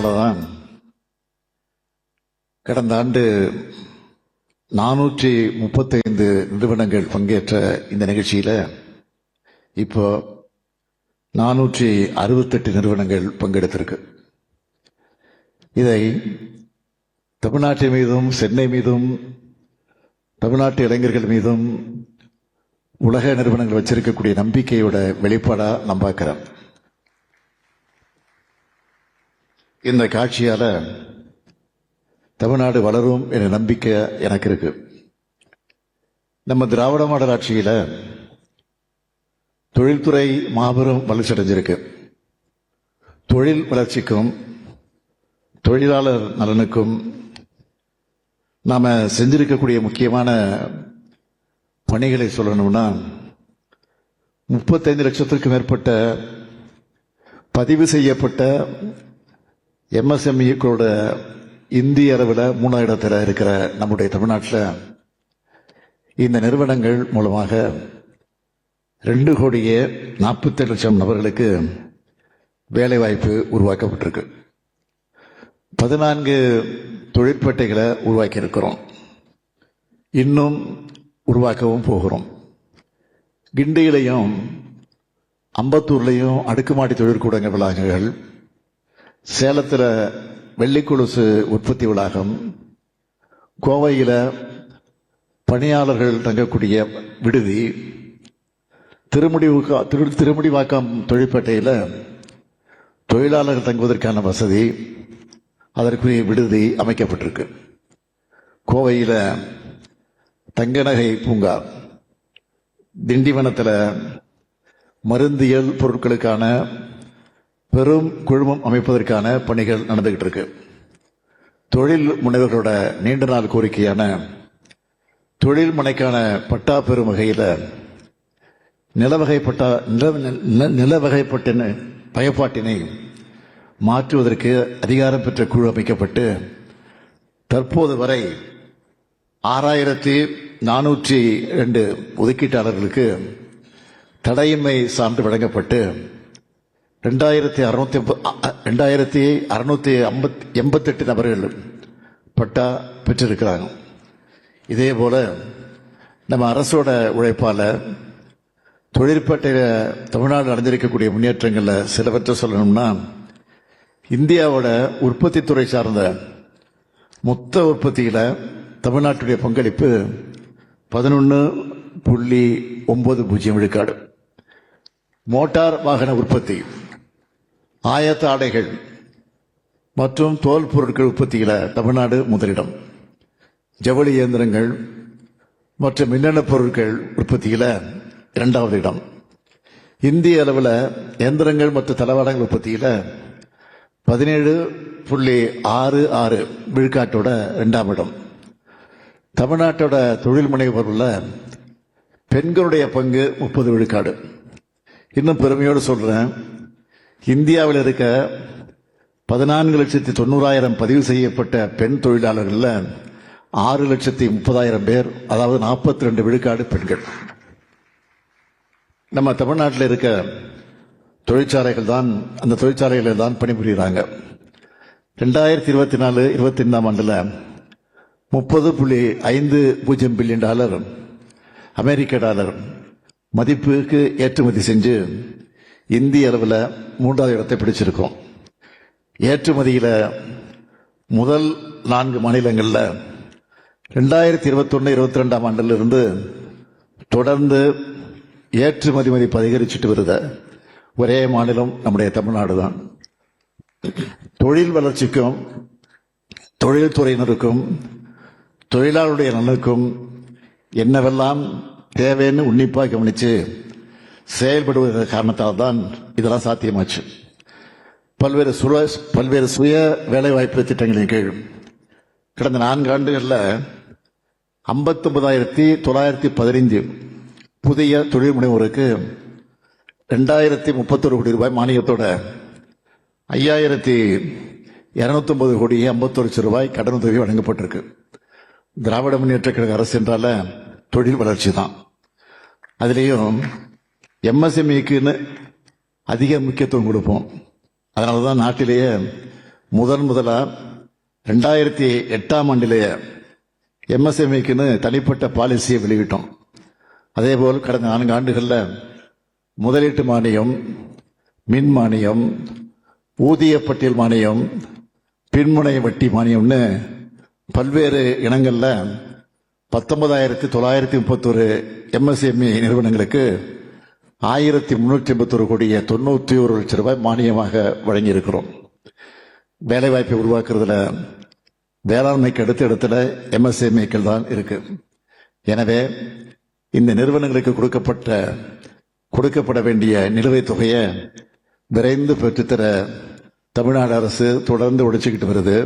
அதனாலதான் கடந்த ஆண்டு 435 நிறுவனங்கள் பங்கேற்ற இந்த நிகழ்ச்சியில இப்போ 468 நிறுவனங்கள் பங்கெடுத்திருக்கு. இதை தமிழ்நாட்டின் மீதும் சென்னை மீதும் தமிழ்நாட்டு இளைஞர்கள் மீதும் உலக நிறுவனங்கள் வச்சிருக்கக்கூடிய நம்பிக்கையோட வெளிப்பாடா நான் பார்க்கிறேன். இந்த காட்சியால தமிழ்நாடு வளரும் என்ற நம்பிக்கை எனக்கு இருக்கு. நம்ம திராவிட மாடல் ஆட்சியில தொழில்துறை மாபெரும் வளர்ச்சி அடைஞ்சிருக்கு. தொழில் வளர்ச்சிக்கும் தொழிலாளர் நலனுக்கும் நாம செஞ்சிருக்கக்கூடிய முக்கியமான பணிகளை சொல்லணும்னா 35 லட்சத்திற்கும் மேற்பட்ட பதிவு செய்யப்பட்ட எம்எஸ்எம்இக்களோட இந்திய அளவில் 3ஆம் இடத்துல இருக்கிற நம்முடைய தமிழ்நாட்டில் இந்த நிறுவனங்கள் மூலமாக 2,47,00,000 நபர்களுக்கு வேலைவாய்ப்பு உருவாக்கப்பட்டிருக்கு. 14 தொழிற்பேட்டைகளை உருவாக்கி இருக்கிறோம். இன்னும் உருவாக்கவும் போகிறோம். கிண்டியிலையும் அம்பத்தூர்லையும் அடுக்குமாடி தொழிற்கூடங்கள் வளாகங்கள், சேலத்தில் வெள்ளிக்கொலுசு உற்பத்தி வளாகம், கோவையில் பணியாளர்கள் தங்கக்கூடிய விடுதி, திருமுடிவாக்கம் தொழிற்பேட்டையில் தொழிலாளர்கள் தங்குவதற்கான வசதி, அதற்குரிய விடுதி அமைக்கப்பட்டிருக்கு. கோவையில் தங்கநகை பூங்கா, திண்டிவனத்தில் மருந்தியல் பொருட்களுக்கான பெரும் குழுமம் அமைப்பதற்கான பணிகள் நடந்துகிட்டு இருக்கு. தொழில் முனைவர்களோட நீண்ட நாள் கோரிக்கையான தொழில் முனைக்கான பட்டா பெறும் வகையில் நிலவகைப்பட்ட பயன்பாட்டினை மாற்றுவதற்கு அதிகாரம் பெற்ற குழு அமைக்கப்பட்டு தற்போது வரை 6,402 ஒதுக்கீட்டாளர்களுக்கு தடையின்மை சான்று வழங்கப்பட்டு 2,688 நபர்கள் பட்டா பெற்றிருக்கிறாங்க. இதே போல நம்ம அரசோட உழைப்பால தொழிற்பேட்டையில் தமிழ்நாடு அடைஞ்சிருக்கக்கூடிய முன்னேற்றங்களில் சிலவற்றை சொல்லணும்னா, இந்தியாவோட உற்பத்தி துறை சார்ந்த மொத்த உற்பத்தியில் தமிழ்நாட்டுடைய பங்களிப்பு 11.90 விழுக்காடு. மோட்டார் வாகன உற்பத்தி, ஆயத்த ஆடைகள் மற்றும் தோல் பொருட்கள் உற்பத்தியில் தமிழ்நாடு முதலிடம். ஜவுளி இயந்திரங்கள் மற்றும் மின்னணு பொருட்கள் உற்பத்தியில் 2வது இடம். இந்திய அளவில் இயந்திரங்கள் மற்றும் தளவாடங்கள் உற்பத்தியில் 17.66 விழுக்காட்டோட 2ஆம் இடம். தமிழ்நாட்டோட தொழில் முனைவோர்ல பெண்களுடைய பங்கு 30 விழுக்காடு. இன்னும் பெருமையோடு சொல்றேன், இந்தியாவில் இருக்க 14,90,000 பதிவு செய்யப்பட்ட பெண் தொழிலாளர்கள் 6,30,000 பேர், அதாவது 42 விழுக்காடு பெண்கள். நம்ம தமிழ்நாட்டில் இருக்க தொழிற்சாலைகள் தான், அந்த தொழிற்சாலைகளில் தான் பணிபுரிகிறாங்க. 2024-25 ஆண்டில் $30.50 பில்லியன் அமெரிக்க டாலர் மதிப்புக்கு ஏற்றுமதி செஞ்சு இந்திய அளவில் 3வது இடத்தை பிடிச்சிருக்கோம். ஏற்றுமதியில் முதல் 4 மாநிலங்களில் 2021-22 ஆண்டிலிருந்து தொடர்ந்து ஏற்றுமதி மதிப்பு அதிகரிச்சுட்டு வருத ஒரே மாநிலம் நம்முடைய தமிழ்நாடு தான். தொழில் வளர்ச்சிக்கும் தொழில்துறையினருக்கும் தொழிலாளருடைய நலனுக்கும் என்னவெல்லாம் தேவைன்னு உன்னிப்பாக கவனித்து செயல்படுவதற்கு காரணத்தால் தான் இதெல்லாம் சாத்தியமாச்சு. பல்வேறு சுய வேலைவாய்ப்பு திட்டங்களின் கீழ் கடந்த 4 ஆண்டுகளில் 59,915 புதிய தொழில் முனைவோருக்கு 2,031 கோடி ரூபாய் மானியத்தோட 5,209 கோடியே 51 லட்சம் ரூபாய் கடனுதவி வழங்கப்பட்டிருக்கு. திராவிட முன்னேற்ற கழக அரசு என்றால தொழில் வளர்ச்சி தான். அதுலேயும் எம்எஸ்எம்இக்குன்னு அதிக முக்கியத்துவம் கொடுப்போம். அதனால தான் நாட்டிலேயே முதலா 2008ஆம் ஆண்டிலேயே MSMEக்குன்னு தனிப்பட்ட பாலிசியை வெளியிட்டோம். அதேபோல் கடந்த 4 ஆண்டுகளில் முதலீட்டு மானியம், மின் மானியம், ஊதிய பட்டியல் மானியம், பின்முனை வட்டி மானியம்னு பல்வேறு இனங்கள்ல 19,931 MSME நிறுவனங்களுக்கு 1,381 கோடியே 91 லட்சம் ரூபாய் மானியமாக வழங்கியிருக்கிறோம். வேலைவாய்ப்பை உருவாக்குறதுல வேளாண்மைக்கு அடுத்த இடத்துல MSMEக்கள் தான் இருக்கு. எனவே இந்த நிறுவனங்களுக்கு கொடுக்கப்பட வேண்டிய நிலுவைத் தொகையை விரைந்து பெற்றுத்தர தமிழ்நாடு அரசு தொடர்ந்து உழைச்சிக்கிட்டு வருது.